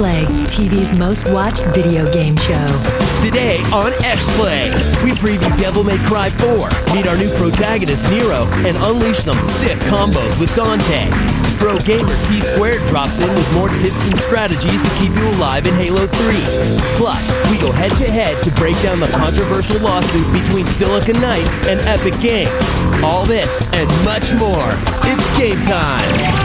X-Play, TV's most watched video game show. Today on X-Play, we preview Devil May Cry 4, meet our new protagonist Nero, and unleash some sick combos with Dante. Pro gamer T-Squared drops in with more tips and strategies to keep you alive in Halo 3. Plus, we go head-to-head to break down the controversial lawsuit between Silicon Knights and Epic Games. All this and much more. It's game time!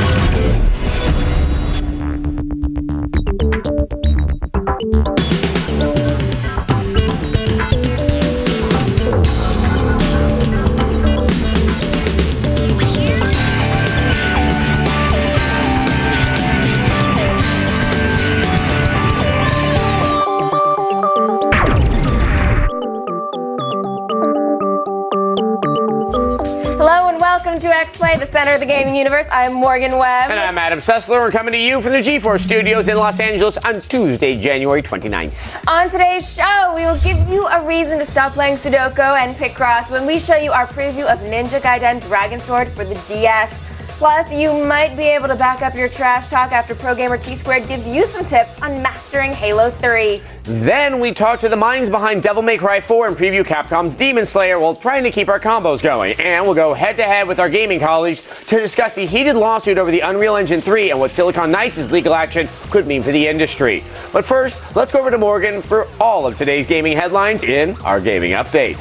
Welcome to X-Play, the center of the gaming universe. I'm Morgan Webb. And I'm Adam Sessler. We're coming to you from the GeForce Studios in Los Angeles on Tuesday, January 29th. On today's show, we will give you a reason to stop playing Sudoku and Picross when we show you our preview of Ninja Gaiden Dragon Sword for the DS. Plus, you might be able to back up your trash talk after Pro Gamer T-Squared gives you some tips on mastering Halo 3. Then we talk to the minds behind Devil May Cry 4 and preview Capcom's Demon Slayer while trying to keep our combos going. And we'll go head-to-head with our gaming colleagues to discuss the heated lawsuit over the Unreal Engine 3 and what Silicon Knights' legal action could mean for the industry. But first, let's go over to Morgan for all of today's gaming headlines in our Gaming Update.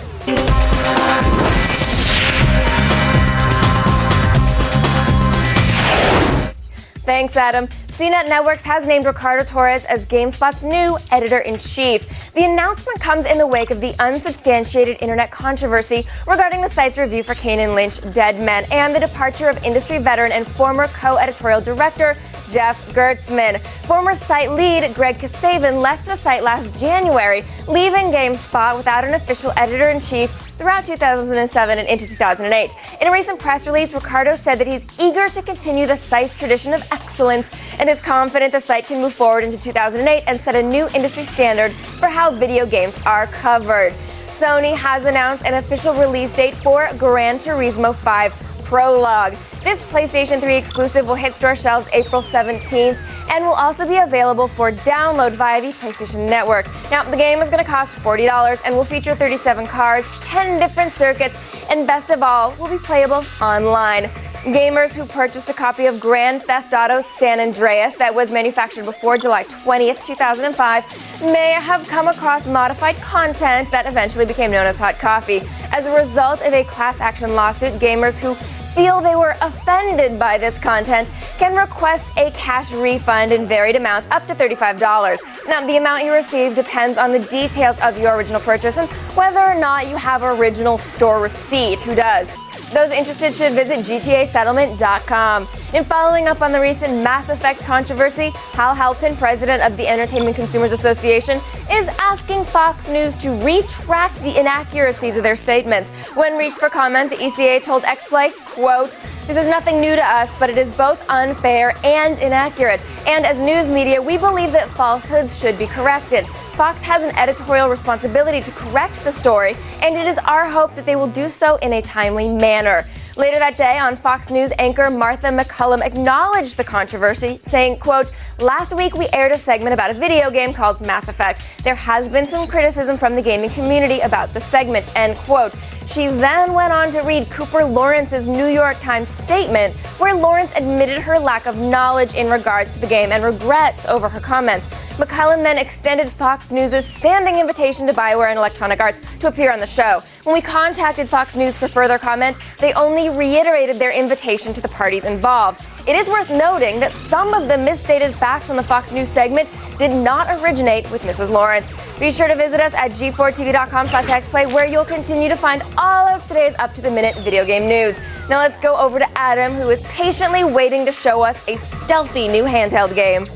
Thanks, Adam. CNET Networks has named Ricardo Torres as GameSpot's new editor-in-chief. The announcement comes in the wake of the unsubstantiated internet controversy regarding the site's review for Kane and Lynch Dead Men and the departure of industry veteran and former co-editorial director Jeff Gertzman. Former site lead Greg Kasavin left the site last January, leaving GameSpot without an official editor-in-chief throughout 2007 and into 2008. In a recent press release, Ricardo said that he's eager to continue the site's tradition of excellence and is confident the site can move forward into 2008 and set a new industry standard for how video games are covered. Sony has announced an official release date for Gran Turismo 5 Prologue. This PlayStation 3 exclusive will hit store shelves April 17th and will also be available for download via the PlayStation Network. Now, the game is going to cost $40 and will feature 37 cars, 10 different circuits, and best of all, will be playable online. Gamers who purchased a copy of Grand Theft Auto San Andreas that was manufactured before July 20th, 2005 may have come across modified content that eventually became known as hot coffee. As a result of a class action lawsuit, gamers who feel they were offended by this content can request a cash refund in varied amounts up to $35. Now, the amount you receive depends on the details of your original purchase and whether or not you have original store receipt. Who does? Those interested should visit GTAsettlement.com. In following up on the recent Mass Effect controversy, Hal Halpin, president of the Entertainment Consumers Association, is asking Fox News to retract the inaccuracies of their statements. When reached for comment, the ECA told X-Play, quote, "This is nothing new to us, but it is both unfair and inaccurate. And as news media, we believe that falsehoods should be corrected. Fox has an editorial responsibility to correct the story, and it is our hope that they will do so in a timely manner." Later that day, on Fox News, anchor Martha McCullum acknowledged the controversy, saying, quote, "Last week we aired a segment about a video game called Mass Effect. There has been some criticism from the gaming community about the segment," end quote. She then went on to read Cooper Lawrence's New York Times statement, where Lawrence admitted her lack of knowledge in regards to the game and regrets over her comments. McCullum then extended Fox News' standing invitation to BioWare and Electronic Arts to appear on the show. When we contacted Fox News for further comment, they only reiterated their invitation to the parties involved. It is worth noting that some of the misstated facts on the Fox News segment did not originate with Mrs. Lawrence. Be sure to visit us at g4tv.com/xplay, where you'll continue to find all of today's up-to-the-minute video game news. Now let's go over to Adam, who is patiently waiting to show us a stealthy new handheld game.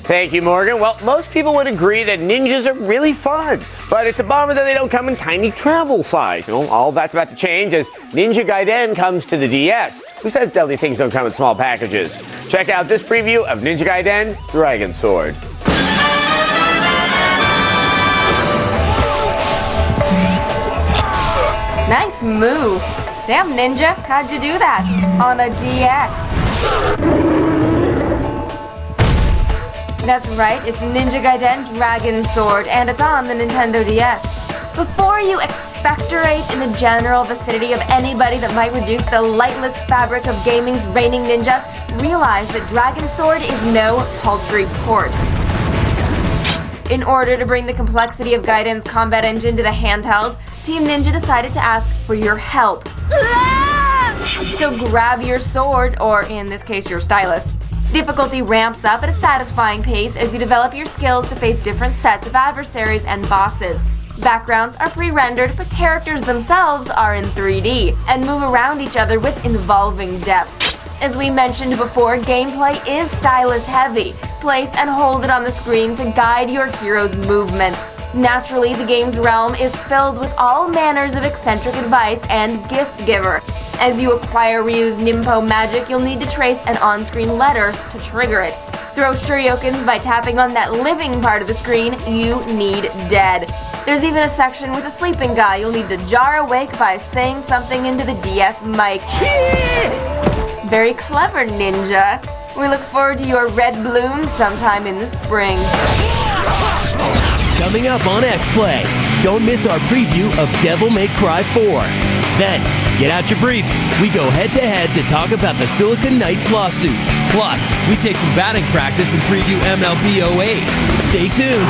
Thank you, Morgan. Well, most people would agree that ninjas are really fun, but it's a bummer that they don't come in tiny travel size. You know, all that's about to change as Ninja Gaiden comes to the DS. Who says deadly things don't come in small packages? Check out this preview of Ninja Gaiden Dragon Sword. Nice move. Damn, Ninja, how'd you do that? On a DS. That's right, it's Ninja Gaiden Dragon Sword, and it's on the Nintendo DS. Before you expectorate in the general vicinity of anybody that might reduce the lightless fabric of gaming's reigning ninja, realize that Dragon Sword is no paltry port. In order to bring the complexity of Gaiden's combat engine to the handheld, Team Ninja decided to ask for your help. So grab your sword, or in this case your stylus. Difficulty ramps up at a satisfying pace as you develop your skills to face different sets of adversaries and bosses. Backgrounds are pre-rendered, but characters themselves are in 3D and move around each other with involving depth. As we mentioned before, gameplay is stylus heavy. Place and hold it on the screen to guide your hero's movements. Naturally, the game's realm is filled with all manners of eccentric advice and gift giver. As you acquire Ryu's Nimpo magic, you'll need to trace an on-screen letter to trigger it. Throw shuriokens by tapping on that living part of the screen you need dead. There's even a section with a sleeping guy you'll need to jar awake by saying something into the DS mic. Very clever, Ninja. We look forward to your red bloom sometime in the spring. Coming up on X-Play, don't miss our preview of Devil May Cry 4. Then, get out your briefs. We go head-to-head to talk about the Silicon Knights lawsuit. Plus, we take some batting practice and preview MLB 08. Stay tuned.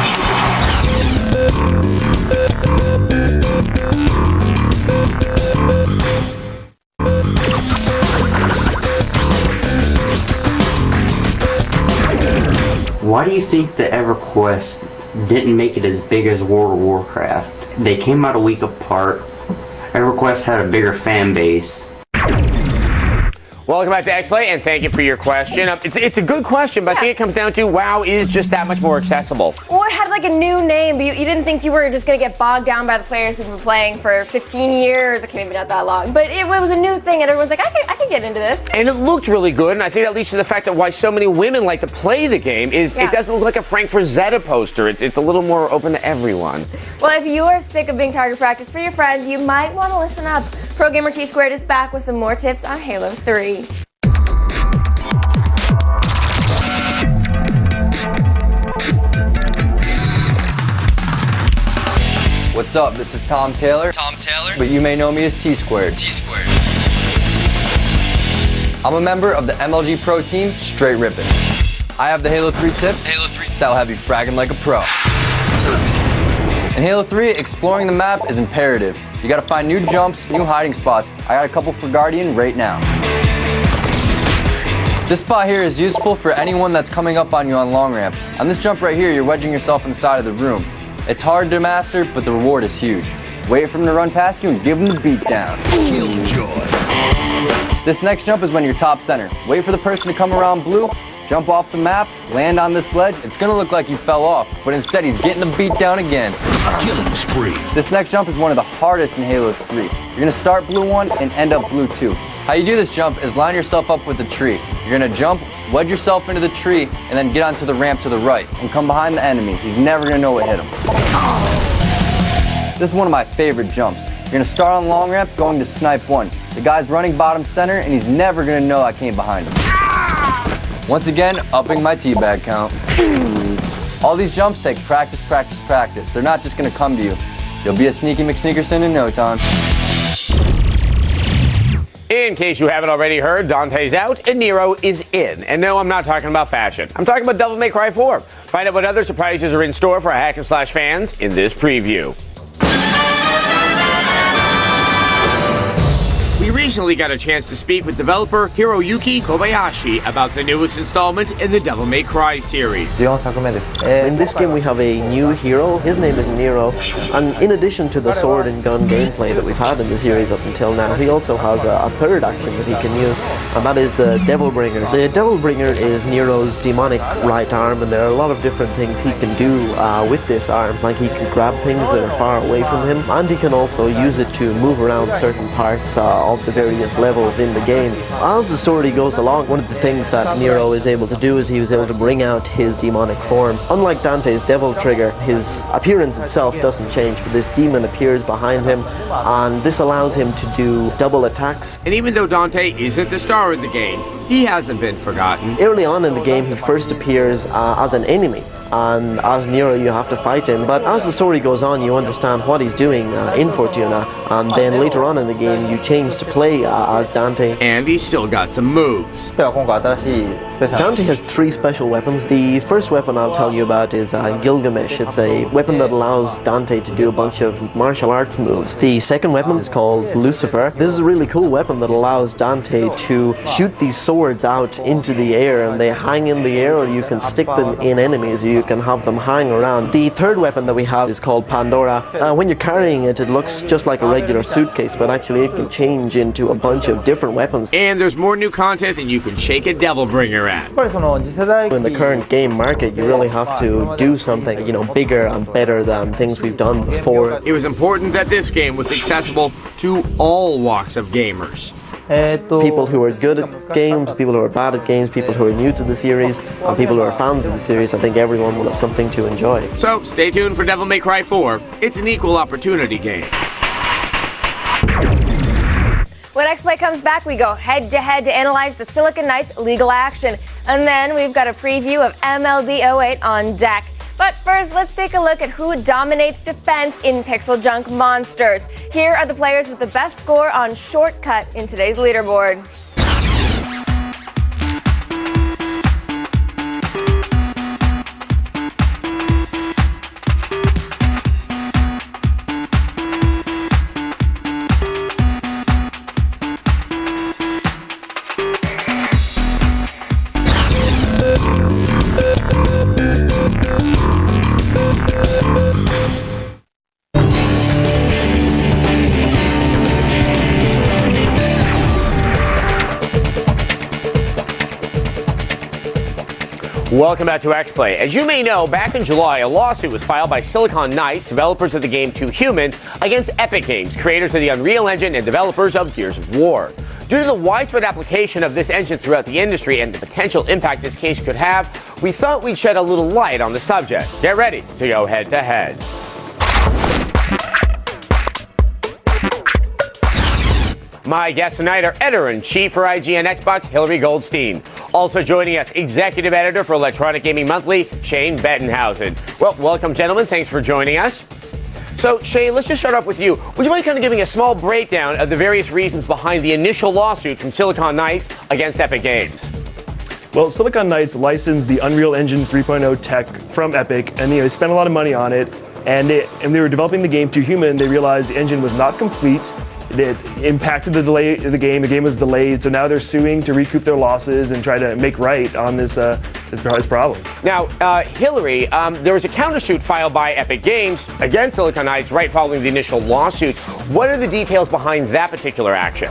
Why do you think the EverQuest didn't make it as big as World of Warcraft? They came out a week apart. EverQuest had a bigger fan base. Welcome back to X-Play, and thank you for your question. It's a good question, but I think it comes down to WoW is just that much more accessible. Well, it had like a new name, but you didn't think you were just going to get bogged down by the players who've been playing for 15 years. Okay, maybe not that long, but it was a new thing, and everyone's like, I can get into this. And it looked really good, and I think that leads to the fact that why so many women like to play the game is it doesn't look like a Frank Frazetta poster. It's a little more open to everyone. Well, if you are sick of being target practice for your friends, you might want to listen up. Pro Gamer T Squared is back with some more tips on Halo 3. What's up? This is Tom Taylor. But you may know me as T Squared. I'm a member of the MLG Pro team, Straight Rippin'. I have the Halo 3 tips that'll have you fragging like a pro. In Halo 3, exploring the map is imperative. You gotta find new jumps, new hiding spots. I got a couple for Guardian right now. This spot here is useful for anyone that's coming up on you on long ramp. On this jump right here, you're wedging yourself in the side of the room. It's hard to master, but the reward is huge. Wait for him to run past you and give him the beat down. Killjoy. This next jump is when you're top center. Wait for the person to come around blue, jump off the map, land on this ledge. It's gonna look like you fell off, but instead he's getting the beat down again. Killing spree. This next jump is one of the hardest in Halo 3. You're gonna start blue 1 and end up blue 2. How you do this jump is line yourself up with the tree. You're gonna jump, wedge yourself into the tree, and then get onto the ramp to the right and come behind the enemy. He's never gonna know what hit him. This is one of my favorite jumps. You're gonna start on long ramp going to snipe 1. The guy's running bottom center and he's never gonna know I came behind him. Once again, upping my teabag count. All these jumps take practice, practice, practice. They're not just gonna come to you. You'll be a sneaky McSneakerson in no time. In case you haven't already heard, Dante's out and Nero is in. And no, I'm not talking about fashion. I'm talking about Devil May Cry 4. Find out what other surprises are in store for our Hack and Slash fans in this preview. We recently got a chance to speak with developer Hiroyuki Kobayashi about the newest installment in the Devil May Cry series. In this game we have a new hero. His name is Nero, and in addition to the sword and gun gameplay that we've had in the series up until now, he also has a third action that he can use, and that is the Devil Bringer. The Devil Bringer is Nero's demonic right arm, and there are a lot of different things he can do with this arm. Like he can grab things that are far away from him, and he can also use it to move around certain parts of the various levels in the game. As the story goes along, one of the things that Nero is able to do is he was able to bring out his demonic form. Unlike Dante's Devil Trigger, his appearance itself doesn't change, but this demon appears behind him, and this allows him to do double attacks. And even though Dante isn't the star of the game, he hasn't been forgotten. Early on in the game, he first appears as an enemy, and as Nero you have to fight him, but as the story goes on you understand what he's doing in Fortuna, and then later on in the game you change to play as Dante. And he's still got some moves. Dante has 3 special weapons. The first weapon I'll tell you about is Gilgamesh. It's a weapon that allows Dante to do a bunch of martial arts moves. The second weapon is called Lucifer. This is a really cool weapon that allows Dante to shoot these swords out into the air, and they hang in the air, or you can stick them in enemies, or you can have them hang around. The third weapon that we have is called Pandora. When you're carrying it, it looks just like a regular suitcase, but actually it can change into a bunch of different weapons. And there's more new content than you can shake a devil bringer at. In the current game market, you really have to do something, bigger and better than things we've done before. It was important that this game was accessible to all walks of gamers. People who are good at games, people who are bad at games, people who are new to the series, and people who are fans of the series. I think everyone will have something to enjoy. So stay tuned for Devil May Cry 4. It's an equal opportunity game. When XPlay comes back, we go head-to-head to analyze the Silicon Knights legal action. And then we've got a preview of MLB 08 on deck. But first, let's take a look at who dominates defense in PixelJunk Monsters. Here are the players with the best score on Shortcut in today's leaderboard. Welcome back to XPlay. As you may know, back in July, a lawsuit was filed by Silicon Knights, developers of the game 2 Human, against Epic Games, creators of the Unreal Engine and developers of Gears of War. Due to the widespread application of this engine throughout the industry and the potential impact this case could have, we thought we'd shed a little light on the subject. Get ready to go head-to-head. My guest tonight are editor-in-chief for IGN Xbox, Hillary Goldstein. Also joining us, executive editor for Electronic Gaming Monthly, Shane Bettenhausen. Well, welcome, gentlemen. Thanks for joining us. So, Shane, let's just start off with you. Would you mind kind of giving a small breakdown of the various reasons behind the initial lawsuit from Silicon Knights against Epic Games? Well, Silicon Knights licensed the Unreal Engine 3.0 tech from Epic, and they spent a lot of money on it. And they were developing the game 2 Human. They realized the engine was not complete. It impacted the delay of the game. The game was delayed, so now they're suing to recoup their losses and try to make right on this problem. Now, Hillary, there was a countersuit filed by Epic Games against Silicon Knights right following the initial lawsuit. What are the details behind that particular action?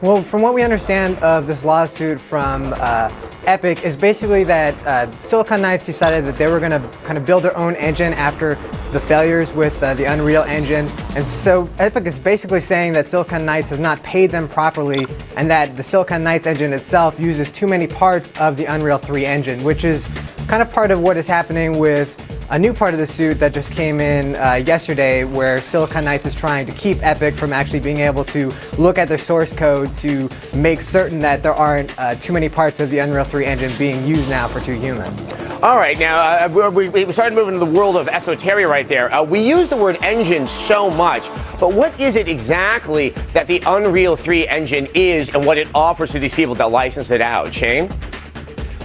Well, from what we understand of this lawsuit from Epic is basically that Silicon Knights decided that they were going to kind of build their own engine after the failures with the Unreal Engine. And so Epic is basically saying that Silicon Knights has not paid them properly and that the Silicon Knights engine itself uses too many parts of the Unreal 3 engine, which is kind of part of what is happening with a new part of the suit that just came in yesterday, where Silicon Knights is trying to keep Epic from actually being able to look at their source code to make certain that there aren't too many parts of the Unreal 3 engine being used now for 2 Human. All right, now we started moving to the world of esoteria right there. We use the word engine so much, but what is it exactly that the Unreal 3 engine is and what it offers to these people that license it out? Shane?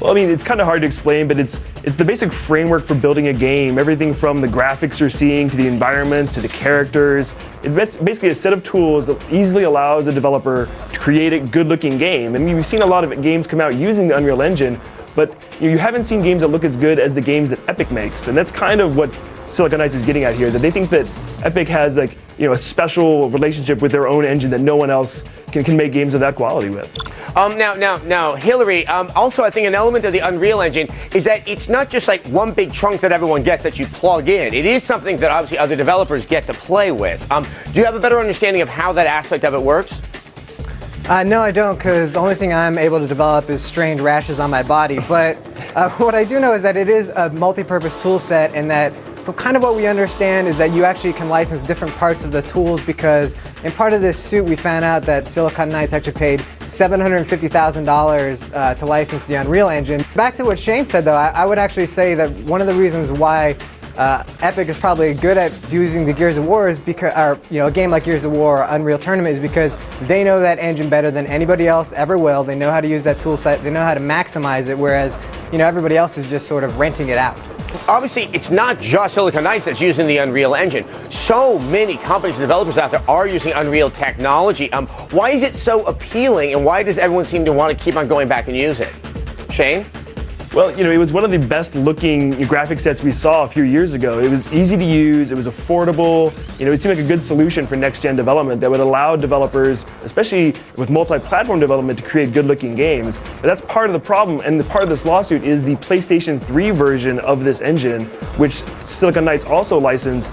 Well, I mean, it's kind of hard to explain, but it's the basic framework for building a game. Everything from the graphics you're seeing to the environments to the characters. It's basically a set of tools that easily allows a developer to create a good-looking game. I mean, we've seen a lot of games come out using the Unreal Engine, but you haven't seen games that look as good as the games that Epic makes. And that's kind of what Silicon Knights is getting at here, that they think that Epic has a special relationship with their own engine that no one else can make games of that quality with. Now, Hillary, also I think an element of the Unreal Engine is that it's not just like one big chunk that everyone gets that you plug in. It is something that obviously other developers get to play with. Do you have a better understanding of how that aspect of it works? No, I don't, because the only thing I'm able to develop is strange rashes on my body. But what I do know is that it is a multi-purpose tool set, and that kind of what we understand is that you actually can license different parts of the tools, because in part of this suit we found out that Silicon Knights actually paid $750,000 to license the Unreal Engine. Back to what Shane said, though, I would actually say that one of the reasons why Epic is probably good at using the Gears of War is because, or a game like Gears of War or Unreal Tournament is because they know that engine better than anybody else ever will. They know how to use that tool set. They know how to maximize it, whereas everybody else is just sort of renting it out. Obviously, it's not just Silicon Knights that's using the Unreal Engine. So many companies and developers out there are using Unreal technology. Why is it so appealing, and why does everyone seem to want to keep on going back and use it? Shane? Well, it was one of the best looking graphic sets we saw a few years ago. It was easy to use, it was affordable, it seemed like a good solution for next-gen development that would allow developers, especially with multi-platform development, to create good-looking games. But that's part of the problem, and the part of this lawsuit is the PlayStation 3 version of this engine, which Silicon Knights also licensed,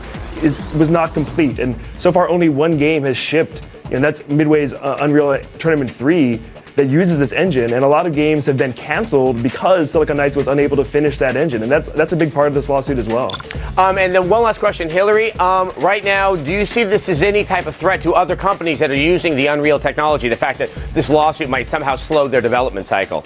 was not complete. And so far, only one game has shipped, and that's Midway's Unreal Tournament 3, that uses this engine, and a lot of games have been canceled because Silicon Knights was unable to finish that engine, and that's a big part of this lawsuit as well. And then one last question, Hillary. Right now, do you see this as any type of threat to other companies that are using the Unreal technology, the fact that this lawsuit might somehow slow their development cycle?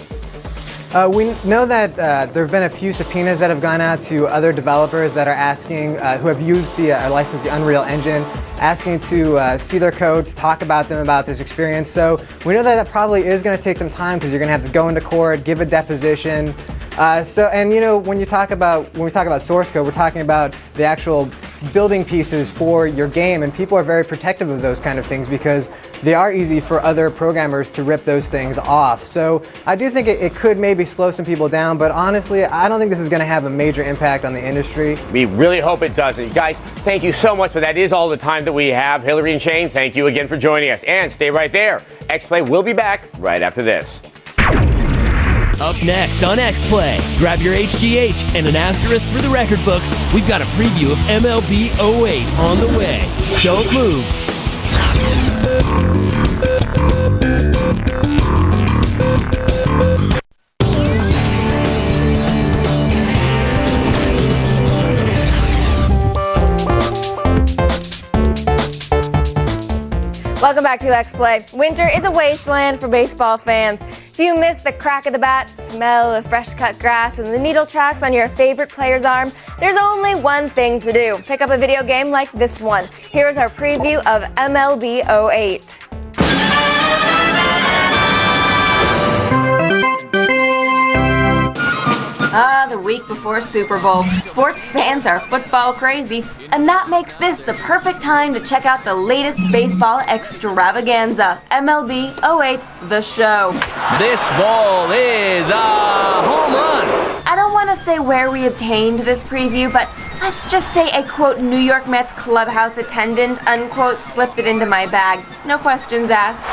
We know that there have been a few subpoenas that have gone out to other developers that are asking, who have used the licensed the Unreal Engine, asking to see their code, to talk about them about this experience. So we know that probably is going to take some time because you're going to have to go into court, give a deposition. When we talk about source code, we're talking about the actual building pieces for your game, and people are very protective of those kind of things because they are easy for other programmers to rip those things off. So I do think it could maybe slow some people down, but honestly, I don't think this is going to have a major impact on the industry. We really hope it doesn't. Guys, thank you so much, but that is all the time that we have. Hillary and Shane, thank you again for joining us. And stay right there. X-Play will be back right after this. Up next on X-Play, grab your HGH and an asterisk for the record books. We've got a preview of MLB 08 on the way. Don't move. Welcome back to X-Play. Winter is a wasteland for baseball fans. If you miss the crack of the bat, smell of fresh cut grass, and the needle tracks on your favorite player's arm, there's only one thing to do. Pick up a video game like this one. Here's our preview of MLB 08. The week before Super Bowl. Sports fans are football crazy, and that makes this the perfect time to check out the latest baseball extravaganza, MLB 08, The Show. This ball is a home run. I don't want to say where we obtained this preview, but let's just say a quote New York Mets clubhouse attendant unquote slipped it into my bag. No questions asked.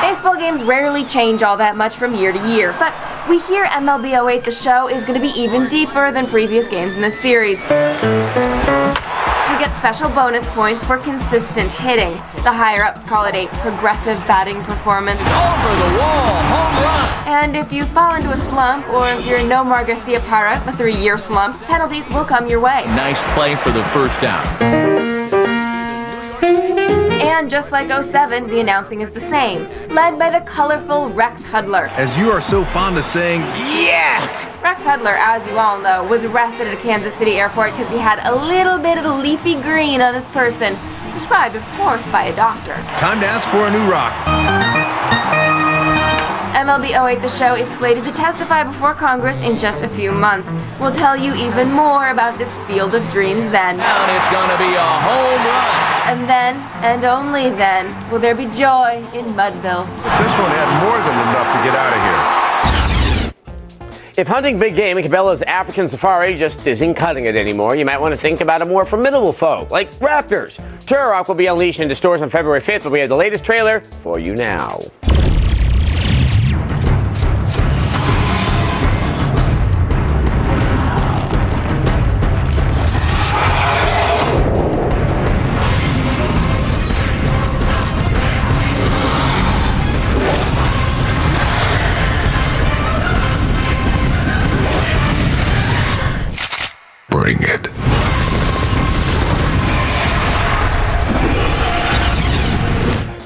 Baseball games rarely change all that much from year to year, but we hear MLB 08 The Show is going to be even deeper than previous games in this series. You get special bonus points for consistent hitting. The higher-ups call it a progressive batting performance. Over the wall, home run. And if you fall into a slump, or if you're Nomar Garcia-Parra, a 3-year slump, penalties will come your way. Nice play for the first down. And just like 07, the announcing is the same, led by the colorful Rex Hudler. As you are so fond of saying, yeah! Rex Hudler, as you all know, was arrested at a Kansas City airport because he had a little bit of the leafy green on his person, prescribed, of course, by a doctor. Time to ask for a new rock. MLB 08 The Show is slated to testify before Congress in just a few months. We'll tell you even more about this field of dreams then. And it's gonna be a home run. And then, and only then, will there be joy in Mudville. This one had more than enough to get out of here. If hunting big game in Cabela's African safari just isn't cutting it anymore, you might want to think about a more formidable foe, like raptors. Turok will be unleashed into stores on February 5th, but we have the latest trailer for you now. Bring it.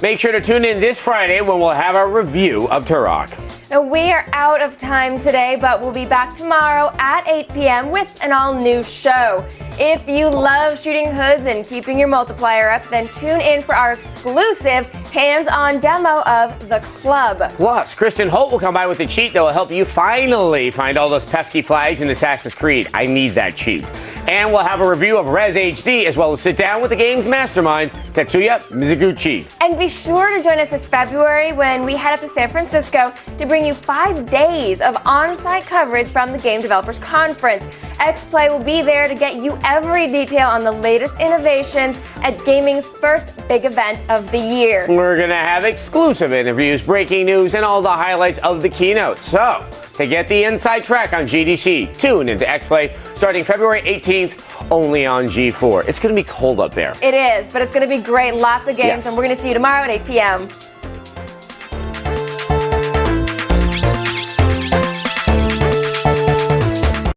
Make sure to tune in this Friday when we'll have our review of Turok. Now, we are out of time today, but we'll be back tomorrow at 8 p.m. with an all-new show. If you love shooting hoods and keeping your multiplier up, then tune in for our exclusive hands-on demo of The Club. Plus, Kristen Holt will come by with a cheat that will help you finally find all those pesky flags in Assassin's Creed. I need that cheat. And we'll have a review of Res HD, as well as sit down with the game's mastermind, Tetsuya Mizuguchi. And be sure to join us this February when we head up to San Francisco to bring you 5 days of on-site coverage from the Game Developers Conference. X-Play will be there to get you every detail on the latest innovations at gaming's first big event of the year. We're going to have exclusive interviews, breaking news, and all the highlights of the keynote. So, to get the inside track on GDC, tune into X-Play starting February 18th, only on G4. It's going to be cold up there. It is, but it's going to be great. Lots of games, and we're going to see you tomorrow at 8 p.m.